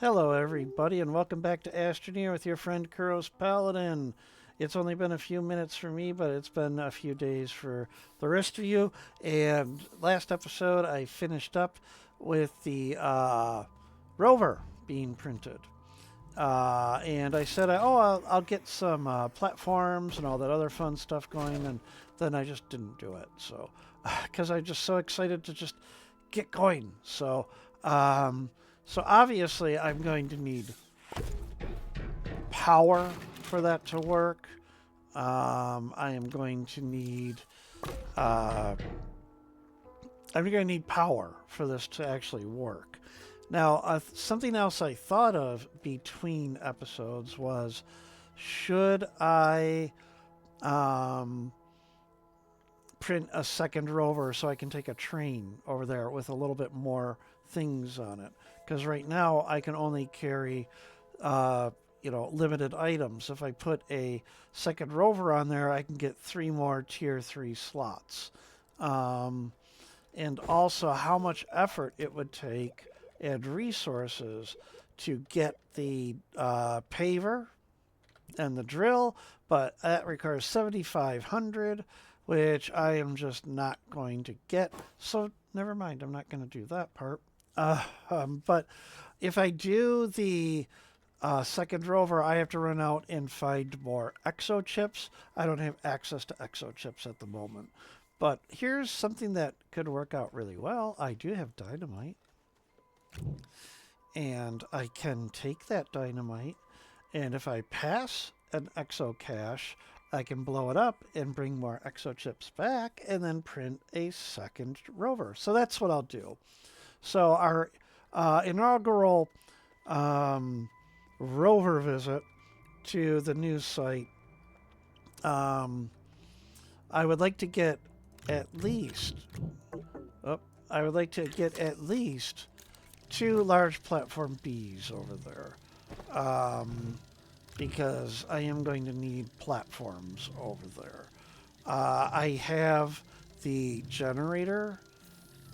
Hello, everybody, and welcome back to Astroneer with your friend Kuros Paladin. It's only been a few minutes for me, but it's been a few days for the rest of you. And last episode, I finished up with the rover being printed. And I said, I'll get some platforms and all that other fun stuff going, and then I just didn't do it. So, because I'm just so excited to just get going. Um, so obviously, I'm going to need power for that to work. I am going to need. Uh, I'm going to need power for this to actually work. Now, something else I thought of between episodes was, should I um, print a second rover so I can take a train over there with a little bit more things on it? Because right now I can only carry, uh, limited items. If I put a second rover on there, I can get 3 more tier 3 slots. Um, and also how much effort it would take and resources to get the paver and the drill, but that requires 7,500, which I am just not going to get. So never mind, I'm not going to do that part. But if I do the second rover, I have to run out and find more exo chips. I don't have access to exo chips at the moment. But here's something that could work out really well. I do have dynamite. And I can take that dynamite, and if I pass an exo cache, I can blow it up and bring more exo chips back and then print a second rover. So that's what I'll do. So our inaugural rover visit to the news site, um, I would like to get at least, oh, I would like to get at least 2 large platform Bs over there. Because I am going to need platforms over there. I have the generator,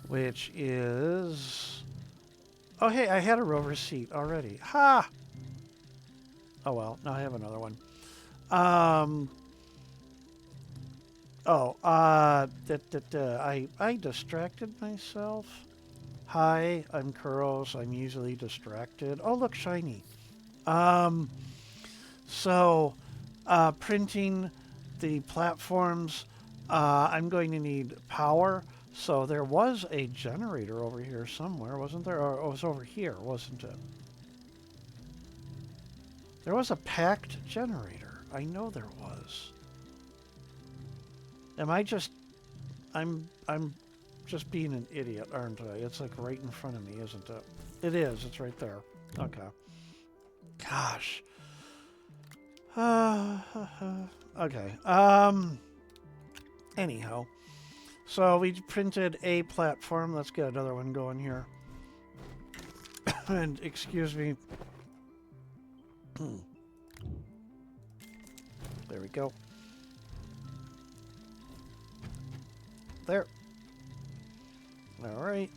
which is. Oh, hey, I had a rover seat already. Ha! Oh, well, now I have another one. Um. I distracted myself. Hi, I'm Kuros. I'm usually distracted. Oh, look, shiny. Um, printing the platforms, I'm going to need power. So there was a generator over here somewhere, wasn't there? Or it was over here, wasn't it? There was a packed generator. I know there was. Am I just? I'm just being an idiot, aren't I? It's like right in front of me, isn't it? It is. It's right there. Okay. Gosh. Okay. Anyhow, so we printed a platform. Let's get another one going here. And excuse me. There we go. There. All right.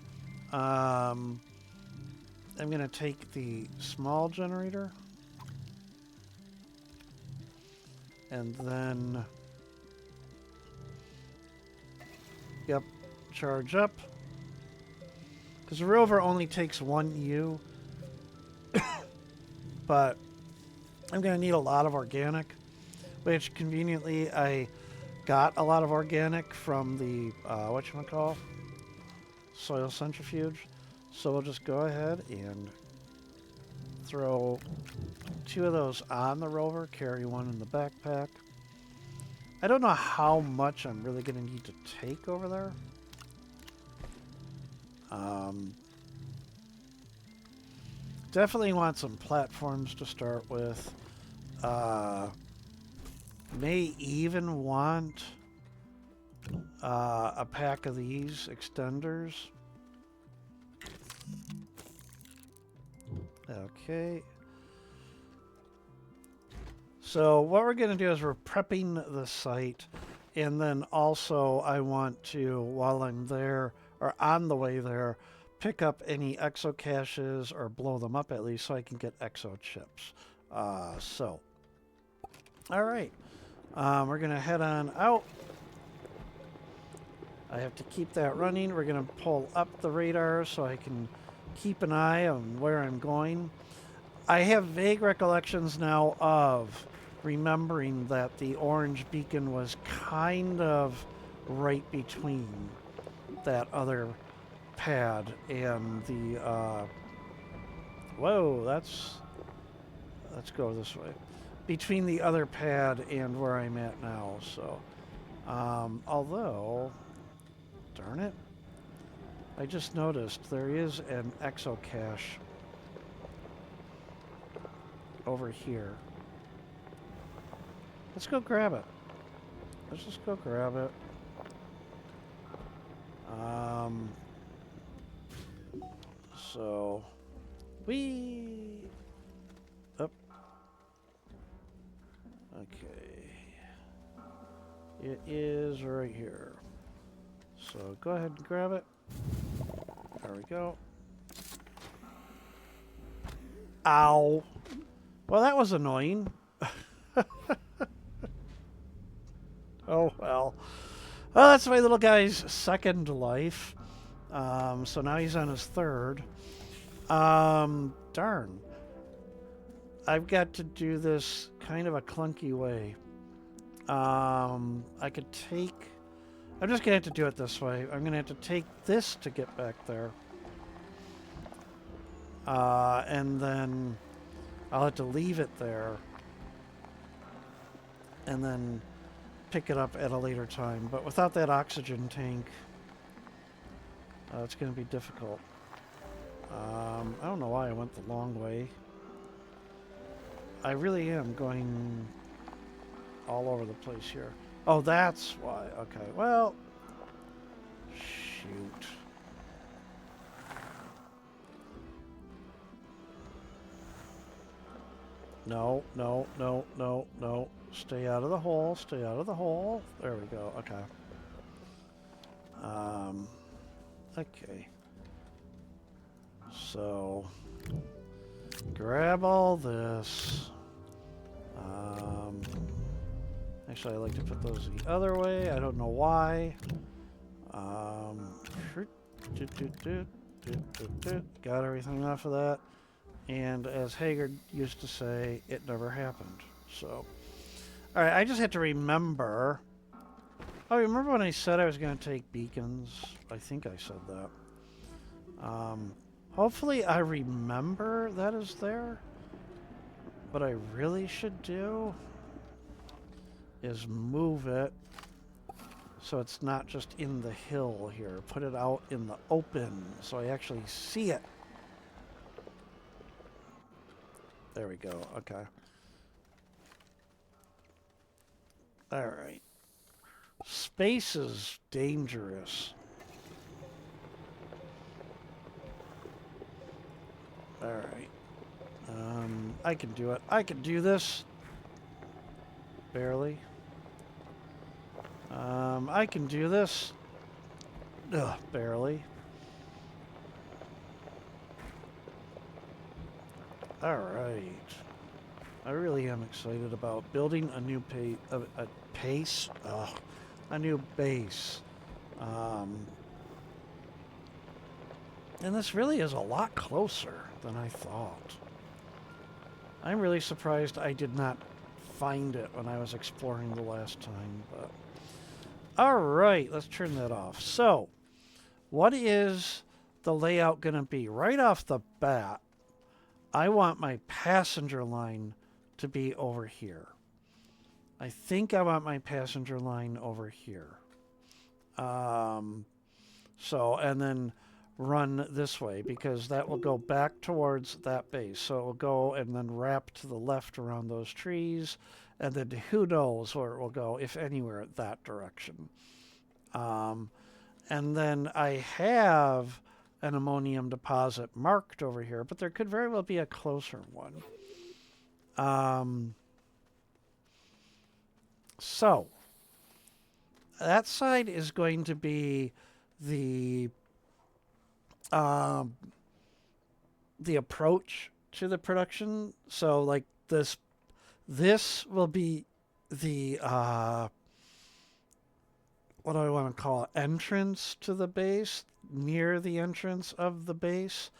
I'm going to take the small generator. And then, yep, charge up. Because the rover only takes 1 U. But I'm going to need a lot of organic, which conveniently I got a lot of organic from the, whatchamacall, soil centrifuge. So we'll just go ahead and throw 2 of those on the rover, carry 1 in the backpack. I don't know how much I'm really going to need to take over there. Definitely want some platforms to start with. May even want a pack of these extenders. Okay. So what we're going to do is we're prepping the site, and then also I want to, while I'm there, or on the way there, pick up any exo caches or blow them up at least so I can get exo chips. All right. We're going to head on out. I have to keep that running. We're going to pull up the radar so I can keep an eye on where I'm going. I have vague recollections now of remembering that the orange beacon was kind of right between that other pad and the whoa, let's go this way, between the other pad and where I'm at now. So although, darn it, I just noticed there is an exo cache over here. Let's go grab it. Let's just go grab it. So we up. Okay. It is right here. So go ahead and grab it. There we go. Ow. Well, that was annoying. Oh, well. Well, that's my little guy's second life. So now he's on his third. Darn. I've got to do this kind of a clunky way. I could take... I'm just going to have to do it this way. I'm going to have to take this to get back there. And then I'll have to leave it there. And then pick it up at a later time. But without that oxygen tank, it's going to be difficult. I don't know why I went the long way. I really am going all over the place here. Oh, that's why. Okay, well, shoot. No, no, no, no, no. Stay out of the hole. Stay out of the hole. There we go. Okay. Okay. So, grab all this. Actually, I like to put those the other way. I don't know why. Got everything off of that. And as Haggard used to say, it never happened. So, all right, I just had to remember. Oh, remember when I said I was going to take beacons? I think I said that. Hopefully I remember that is there. What I really should do is move it so it's not just in the hill here. Put it out in the open so I actually see it. There we go. Okay. All right. Space is dangerous. All right. I can do it. I can do this. Barely. I can do this. Ugh, barely. All right. I really am excited about building a new a new base. And this really is a lot closer than I thought. I'm really surprised I did not find it when I was exploring the last time, but... All right, let's turn that off. So, what is the layout going to be? Right off the bat, I want my passenger line to be over here. I think I want my passenger line over here. So, and then run this way because that will go back towards that base. So it will go and then wrap to the left around those trees, and then who knows where it will go, if anywhere, that direction. And then I have an ammonium deposit marked over here, but there could very well be a closer one. So that side is going to be the um, the approach to the production. So like this will be the what do I want to call it? Entrance to the base, near the entrance of the base.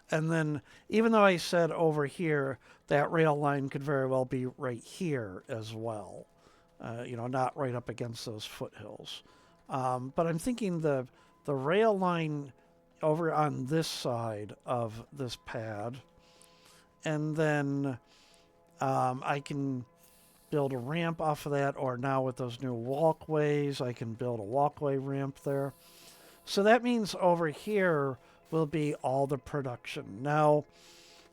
And then, even though I said over here, that rail line could very well be right here as well. Not right up against those foothills. But I'm thinking the rail line over on this side of this pad, and then I can build a ramp off of that, or now with those new walkways, I can build a walkway ramp there. So that means over here will be all the production. Now,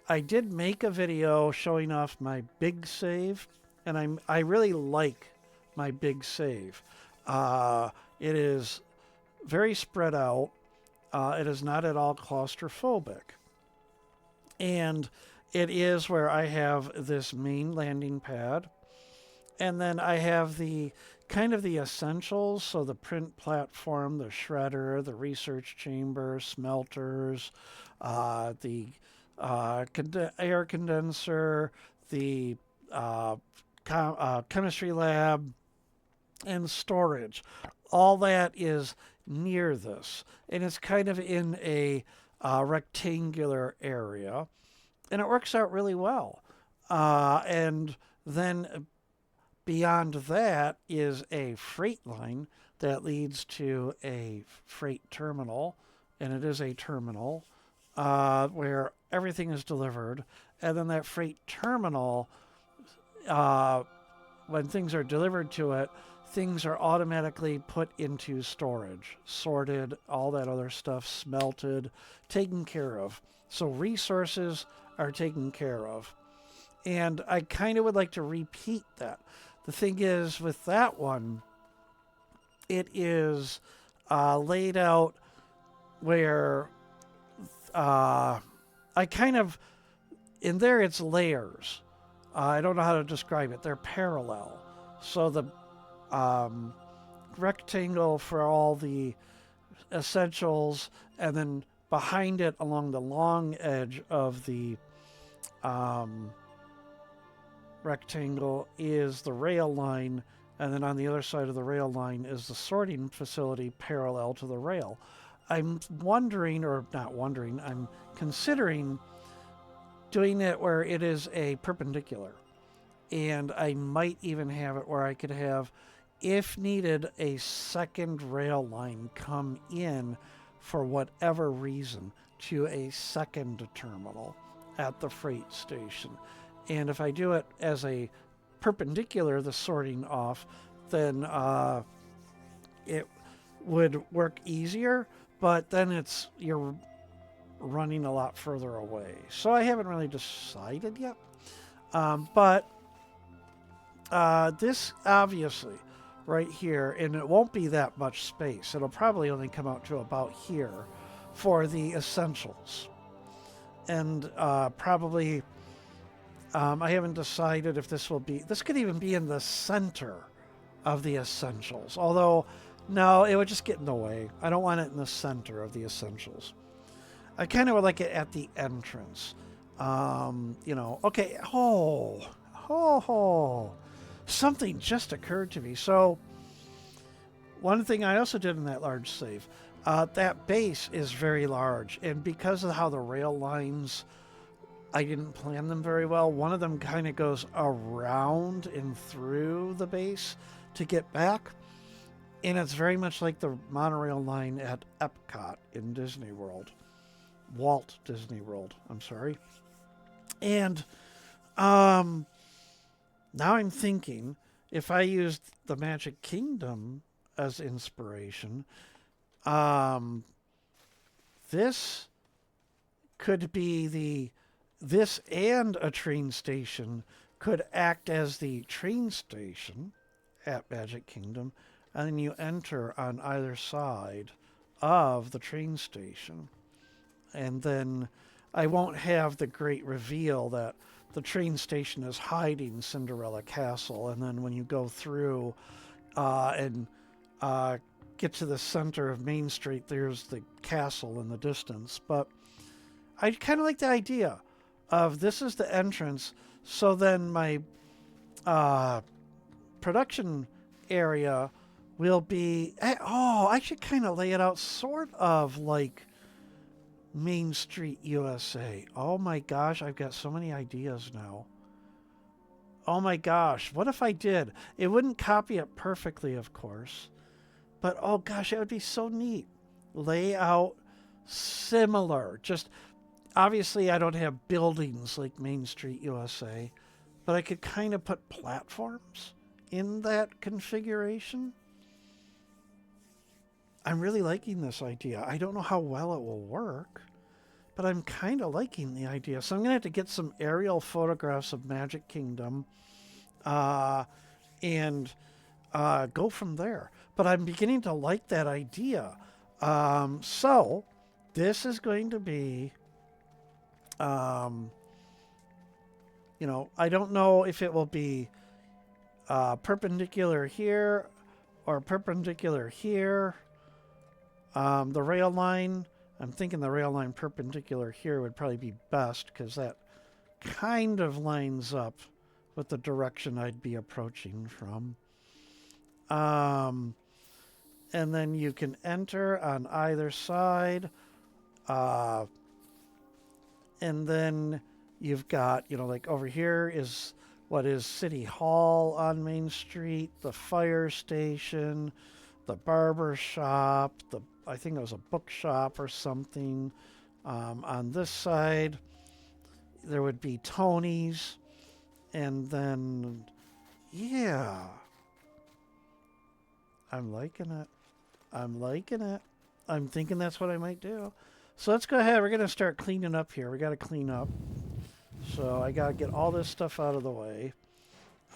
I did make a video showing off my big save, and I really like my big save. It is very spread out. It is not at all claustrophobic. And it is where I have this main landing pad. And then I have the kind of the essentials. So the print platform, the shredder, the research chamber, smelters, the air condenser, the chemistry lab, and storage. All that is near this. And it's kind of in a rectangular area. And it works out really well. And then beyond that is a freight line that leads to a freight terminal. And it is a terminal where everything is delivered. And then that freight terminal, when things are delivered to it, things are automatically put into storage, sorted, all that other stuff, smelted, taken care of. So resources are taken care of. And I kind of would like to repeat that. The thing is, with that one, it is laid out where I kind of, in there it's layers. I don't know how to describe it. They're parallel. So the rectangle for all the essentials, and then behind it along the long edge of the rectangle is the rail line, and then on the other side of the rail line is the sorting facility parallel to the rail. I'm wondering, or not wondering, I'm considering doing it where it is a perpendicular. And I might even have it where I could have, if needed, a second rail line come in for whatever reason to a second terminal at the freight station. And if I do it as a perpendicular, the sorting off, then it would work easier, but then you're running a lot further away. So I haven't really decided yet. But this obviously right here, and it won't be that much space. It'll probably only come out to about here for the essentials. And probably, I haven't decided if this could even be in the center of the essentials. Although, no, it would just get in the way. I don't want it in the center of the essentials. I kind of would like it at the entrance. Okay. Something just occurred to me. So, one thing I also did in that large save, that base is very large. And because of how the rail lines, I didn't plan them very well. One of them kind of goes around and through the base to get back. And it's very much like the monorail line at Epcot in Disney World. Walt Disney World, I'm sorry. And now I'm thinking, if I used the Magic Kingdom as inspiration, this could be this and a train station could act as the train station at Magic Kingdom, and then you enter on either side of the train station. And then I won't have the great reveal that the train station is hiding Cinderella Castle, and then when you go through and get to the center of Main Street, there's the castle in the distance. But I kind of like the idea of this is the entrance, so then my uh, production area will be. Oh, I should kind of lay it out sort of like Main Street, USA. Oh my gosh, I've got so many ideas now. Oh my gosh, what if I did? It wouldn't copy it perfectly, of course, but oh gosh, it would be so neat. Layout similar. Just obviously, I don't have buildings like Main Street, USA, but I could kind of put platforms in that configuration. I'm really liking this idea. I don't know how well it will work, but I'm kind of liking the idea. So I'm going to have to get some aerial photographs of Magic Kingdom and go from there. But I'm beginning to like that idea. So this is going to be, you know, I don't know if it will be perpendicular here or perpendicular here. The rail line, I'm thinking the rail line perpendicular here would probably be best because that kind of lines up with the direction I'd be approaching from. And then you can enter on either side. And then you've got, you know, like over here is what is City Hall on Main Street, the fire station, the barber shop, I think it was a bookshop or something. On this side, there would be Tony's. And then, yeah. I'm liking it. I'm liking it. I'm thinking that's what I might do. So let's go ahead. We're going to start cleaning up here. We got to clean up. So I got to get all this stuff out of the way.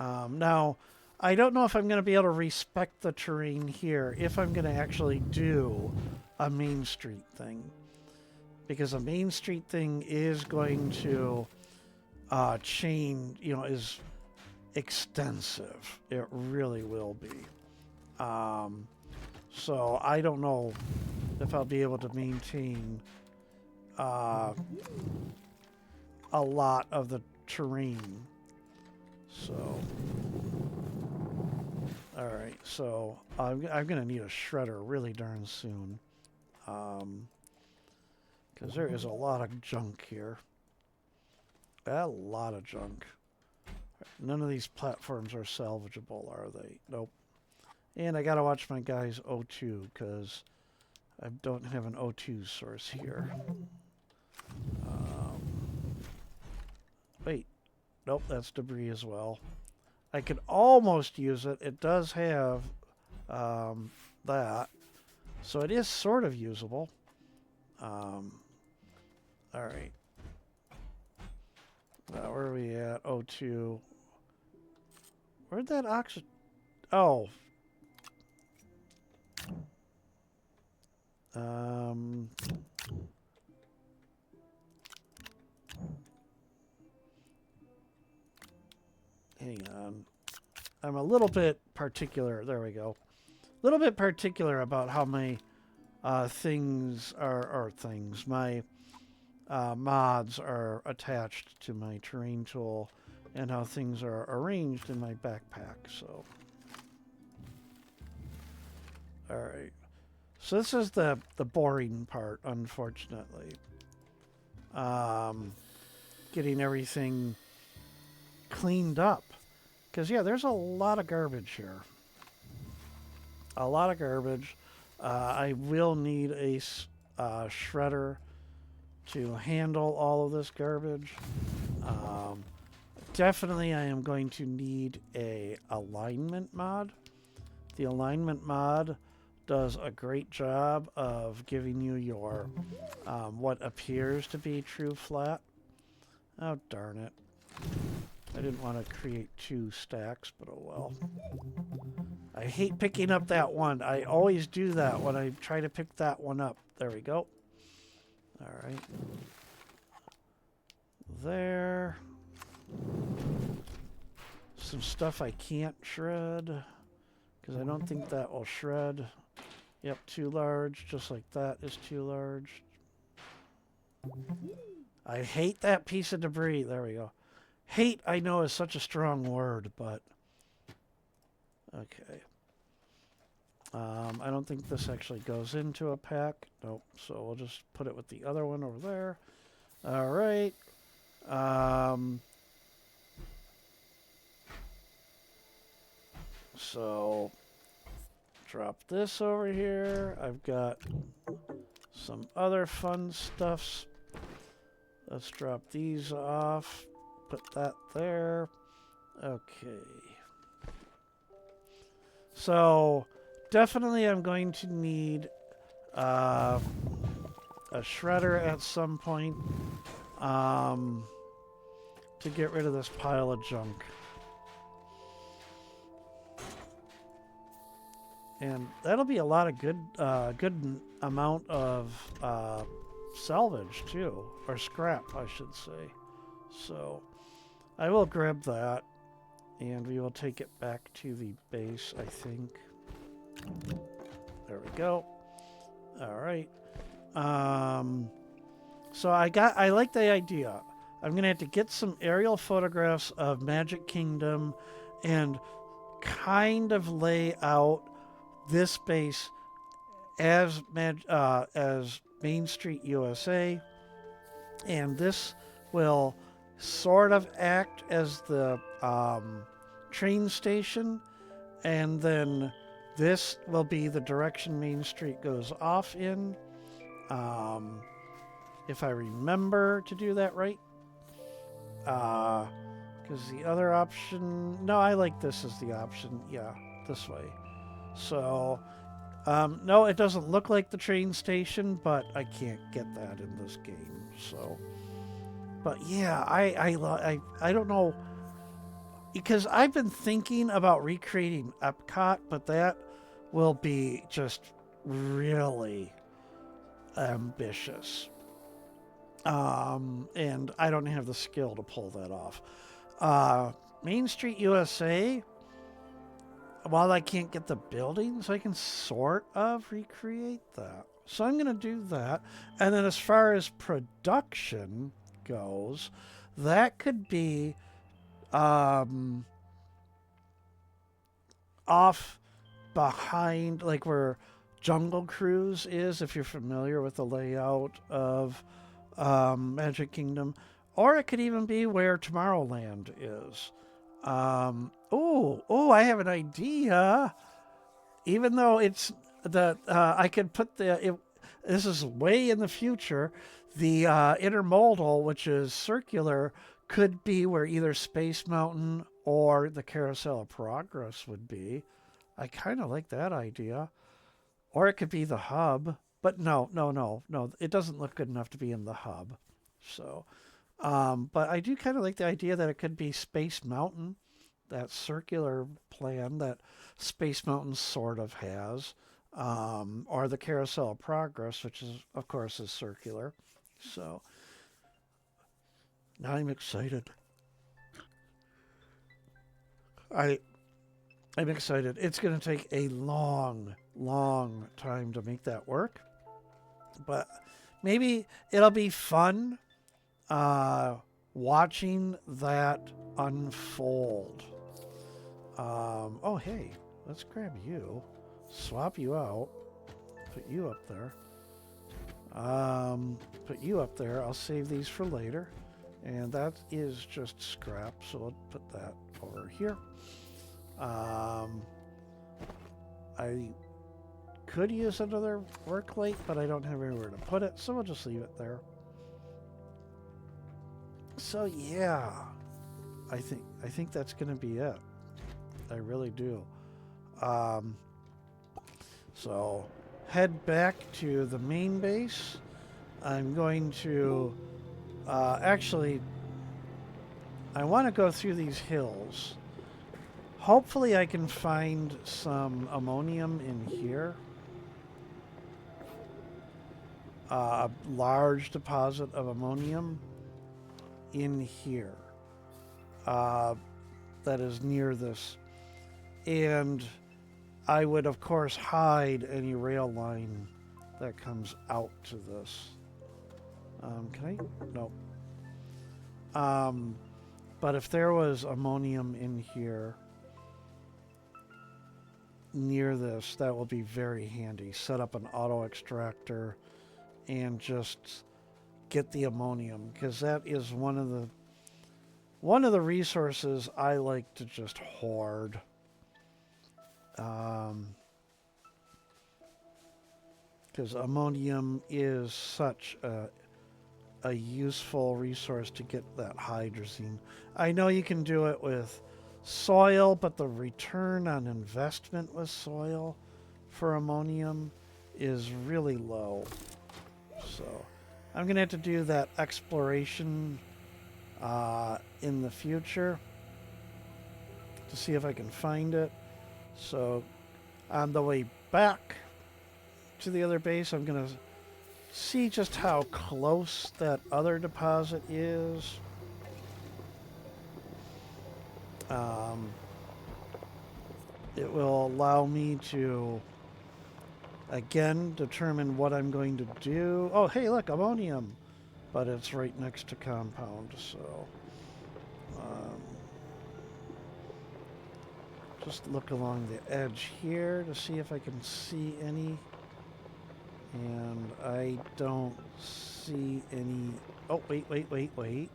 Now, I don't know if I'm going to be able to respect the terrain here if I'm going to actually do a Main Street thing. Because a Main Street thing is going to change, you know, is extensive. It really will be. So I don't know if I'll be able to maintain a lot of the terrain. So, all right. So I'm going to need a shredder really darn soon, because there is a lot of junk here. A lot of junk. None of these platforms are salvageable, are they? Nope. And I gotta watch my guy's O2 because I don't have an O2 source here. Wait. Nope, that's debris as well. I could almost use it. It does have that. So it is sort of usable. Alright. Where are we at? O2. Where'd that oxygen... Oh. Hang on. I'm a little bit particular. There we go. A little bit particular about how my things are, or things, my mods are attached to my terrain tool and how things are arranged in my backpack. So, all right. So this is the boring part, unfortunately. Getting everything cleaned up. Because, yeah, there's a lot of garbage here. A lot of garbage. I will need a shredder to handle all of this garbage. Definitely I am going to need a alignment mod. The alignment mod does a great job of giving you your what appears to be true flat. Oh, darn it. I didn't want to create 2 stacks, but oh well. I hate picking up that one. I always do that when I try to pick that one up. There we go. All right. There. Some stuff I can't shred because I don't think that will shred. Yep, too large, just like that is too large. I hate that piece of debris. There we go. Hate, I know, is such a strong word, but okay. I don't think this actually goes into a pack. Nope. So we'll just put it with the other one over there. All right. So drop this over here. I've got some other fun stuffs. Let's drop these off. Put that there. Okay. So definitely I'm going to need a shredder at some point to get rid of this pile of junk. And that'll be a lot of good amount of salvage too, or scrap, I should say. So I will grab that, and we will take it back to the base, I think. There we go. All right. So I like the idea. I'm gonna have to get some aerial photographs of Magic Kingdom, and kind of lay out this base as Main Street USA, and this will sort of act as the train station, and then this will be the direction Main Street goes off in, if I remember to do that right. Because the other option, no, I like this as the option. Yeah, this way. So no, it doesn't look like the train station, but I can't get that in this game. So, but yeah, I don't know, because I've been thinking about recreating Epcot, but that will be just really ambitious. And I don't have the skill to pull that off. Main Street USA, while I can't get the buildings, I can sort of recreate that. So I'm going to do that. And then as far as production goes, that could be off behind, like where Jungle Cruise is, if you're familiar with the layout of Magic Kingdom. Or it could even be where Tomorrowland is. I have an idea. Even though it's I could put this is way in the future. The intermodal, which is circular, could be where either Space Mountain or the Carousel of Progress would be. I kind of like that idea. Or it could be the hub. But no. It doesn't look good enough to be in the hub. So, but I do kind of like the idea that it could be Space Mountain, that circular plan that Space Mountain sort of has, or the Carousel of Progress, which is, of course, is circular. So now I'm excited. I'm excited. It's going to take a long, long time to make that work, but maybe it'll be fun watching that unfold. Oh, hey, let's grab you, swap you out, put you up there. Put you up there. I'll save these for later. And that is just scrap, so I'll put that over here. I could use another work light, but I don't have anywhere to put it, so we'll just leave it there. So yeah, I think that's gonna be it. I really do. So head back to the main base. I'm going to actually, I want to go through these hills. Hopefully I can find some ammonium in here. A large deposit of ammonium in here that is near this. And I would, of course, hide any rail line that comes out to this. Can I? No. But if there was ammonium in here near this, that will be very handy. Set up an auto extractor and just get the ammonium, because that is one of the resources I like to just hoard. Because ammonium is such a useful resource to get that hydrazine. I know you can do it with soil, but the return on investment with soil for ammonium is really low. So I'm going to have to do that exploration in the future to see if I can find it. So on the way back to the other base, I'm going to see just how close that other deposit is. It will allow me to, again, determine what I'm going to do. Oh, hey, look, ammonium. But it's right next to compound, so... just look along the edge here to see if I can see any. And I don't see any... Oh, wait.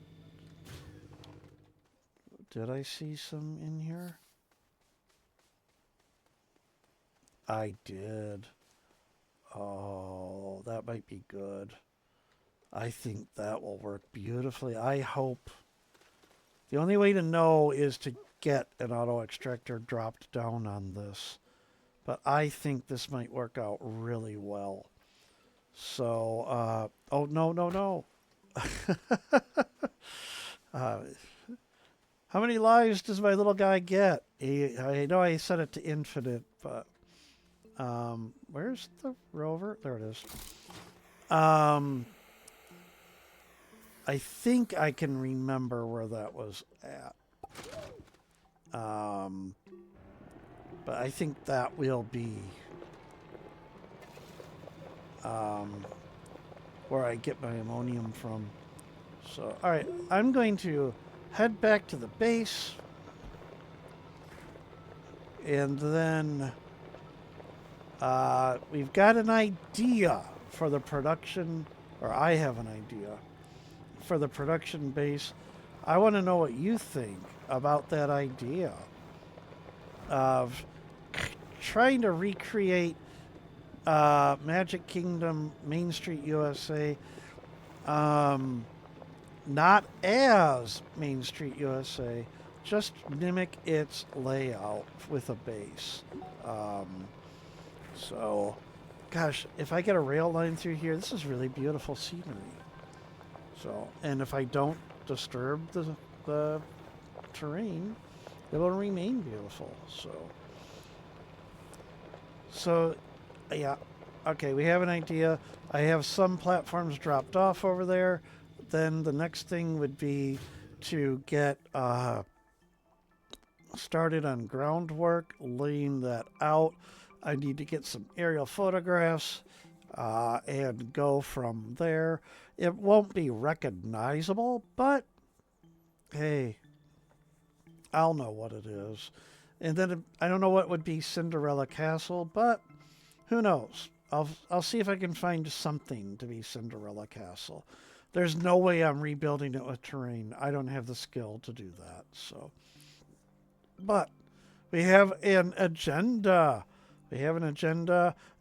Did I see some in here? I did. Oh, that might be good. I think that will work beautifully. I hope. The only way to know is to get an auto extractor dropped down on this. But I think this might work out really well. So, oh, no. How many lives does my little guy get? I know I set it to infinite, but... where's the rover? There it is. I think I can remember where that was at. But I think that will be where I get my ammonium from. So, alright, I'm going to head back to the base. And then we've got an idea for the production, or I have an idea for the production base. I want to know what you think about that idea of trying to recreate Magic Kingdom Main Street USA, not as Main Street USA, just mimic its layout with a base. So, gosh, if I get a rail line through here, this is really beautiful scenery. So, and if I don't disturb the terrain, it will remain beautiful. So, yeah, okay, we have an idea. I have some platforms dropped off over there. Then the next thing would be to get started on groundwork, laying that out. I need to get some aerial photographs and go from there. It won't be recognizable, but hey, I'll know what it is. And then I don't know what would be Cinderella Castle, but who knows? I'll see if I can find something to be Cinderella Castle. There's no way I'm rebuilding it with terrain. I don't have the skill to do that. So, but we have an agenda.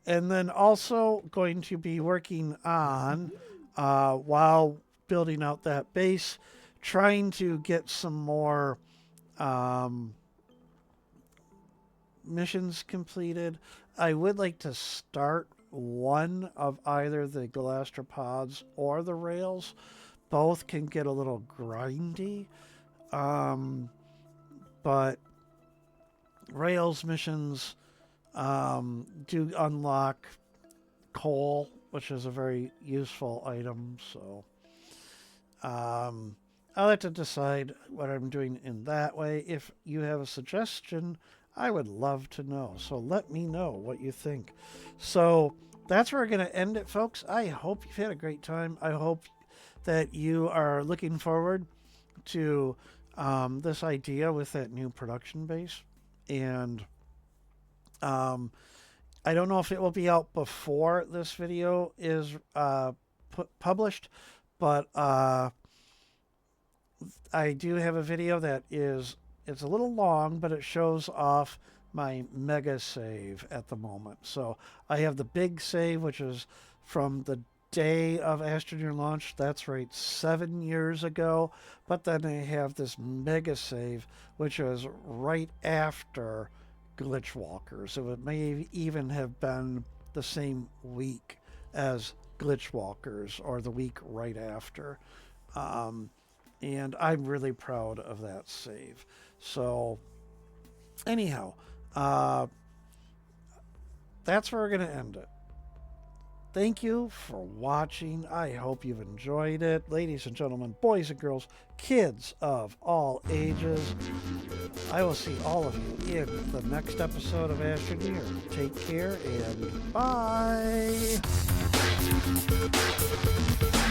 And then also going to be working on, while building out that base, trying to get some more missions completed. I would like to start one of either the gastropods or the rails. Both can get a little grindy. But rails missions do unlock coal, which is a very useful item. So I'll have to decide what I'm doing in that way. If you have a suggestion I would love to know. So let me know what you think. So that's where we're going to end it, folks. I hope you've had a great time. I hope that you are looking forward to this idea with that new production base. And I don't know if it will be out before this video is published, but I do have a video that it's a little long, but it shows off my mega save at the moment. So I have the big save, which is from the day of Astroneer launch. That's right, 7 years ago. But then I have this mega save, which is right after Glitch Walkers. So it may even have been the same week as Glitch Walkers or the week right after. And I'm really proud of that save. So anyhow, that's where we're going to end it. Thank you for watching. I hope you've enjoyed it. Ladies and gentlemen, boys and girls, kids of all ages, I will see all of you in the next episode of Astroneer. Take care and bye.